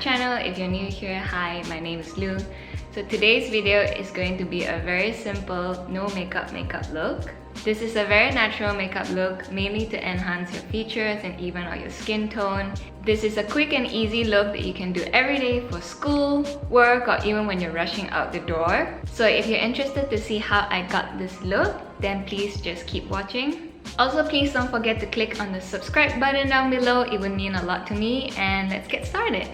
channel. If you're new here, hi, my name is Lu. So today's video is going to be a very simple no makeup look. This is a very natural makeup look, mainly to enhance your features and even out your skin tone. This is a quick and easy look that you can do every day for school, work, or even when you're rushing out the door. So if you're interested to see how I got this look, then please just keep watching. Also, please don't forget to click on the subscribe button down below. It would mean a lot to me, and let's get started.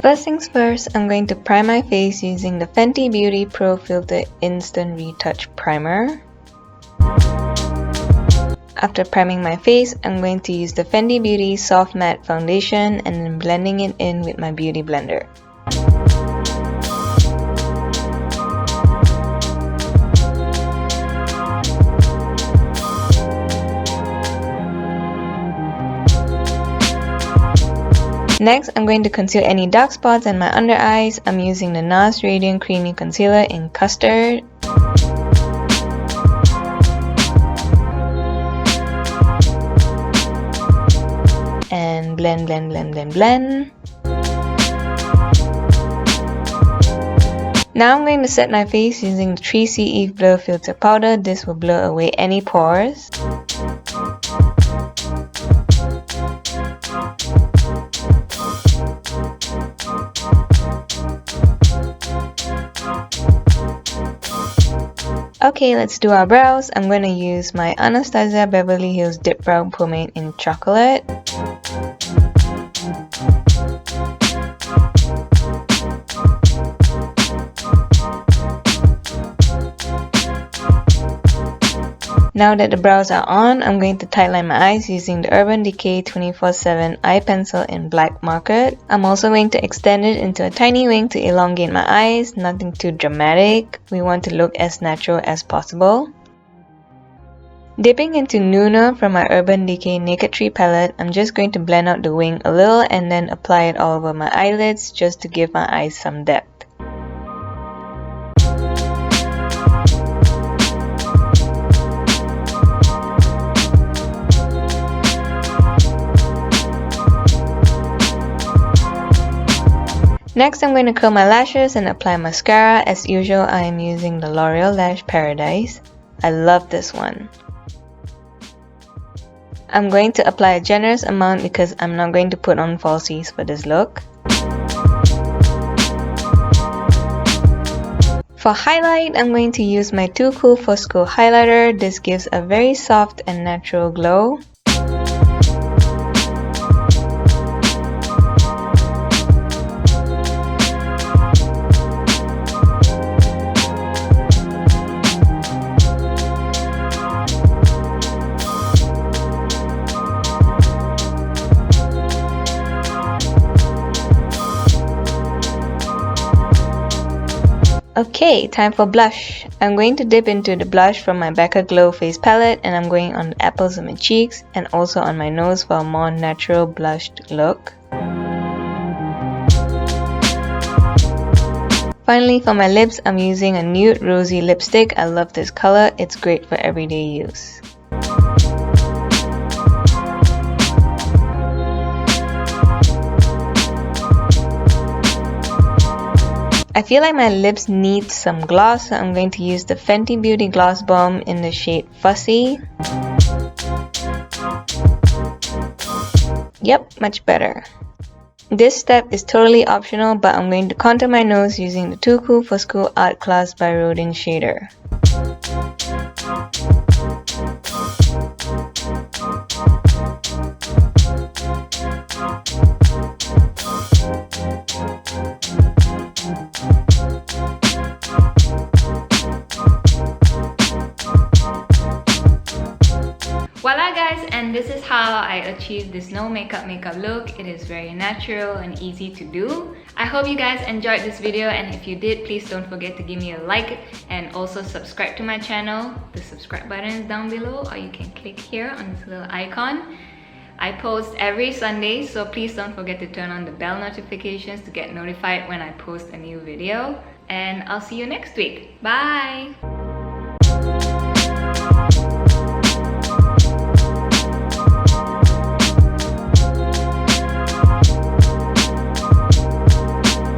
First things first, I'm going to prime my face using the Fenty Beauty Pro Filt'r Instant Retouch Primer. After priming my face, I'm going to use the Fenty Beauty Soft Matte Foundation and then blending it in with my Beauty Blender. Next, I'm going to conceal any dark spots in my under eyes. I'm using the Nars Radiant Creamy Concealer in Custard. And blend. Now I'm going to set my face using the 3C Eve Blur Filter Powder. This will blur away any pores. Okay, let's do our brows. I'm going to use my Anastasia Beverly Hills Dipbrow Pomade in Chocolate. Now that the brows are on, I'm going to tightline my eyes using the Urban Decay 24/7 Eye Pencil in Black Market. I'm also going to extend it into a tiny wing to elongate my eyes, nothing too dramatic. We want to look as natural as possible. Dipping into Nuna from my Urban Decay Naked Tree palette, I'm just going to blend out the wing a little and then apply it all over my eyelids just to give my eyes some depth. Next, I'm going to curl my lashes and apply mascara. As usual, I am using the L'Oreal Lash Paradise. I love this one. I'm going to apply a generous amount because I'm not going to put on falsies for this look. For highlight, I'm going to use my Too Cool for School highlighter. This gives a very soft and natural glow. Okay, time for blush. I'm going to dip into the blush from my Becca Glow Face palette and I'm going on the apples of my cheeks and also on my nose for a more natural blushed look. Finally, for my lips, I'm using a nude rosy lipstick. I love this color, it's great for everyday use. I feel like my lips need some gloss, so I'm going to use the Fenty Beauty Gloss Bomb in the shade Fussy. Yep, much better. This step is totally optional, but I'm going to contour my nose using the Too Cool for School Art Class by Rodin shader. Voila guys, and this is how I achieved this no makeup look. It is very natural and easy to do. I hope you guys enjoyed this video, and if you did, please don't forget to give me a like and also subscribe to my channel. The subscribe button is down below, or you can click here on this little icon. I post every Sunday, so please don't forget to turn on the bell notifications to get notified when I post a new video. And I'll see you next week. Bye!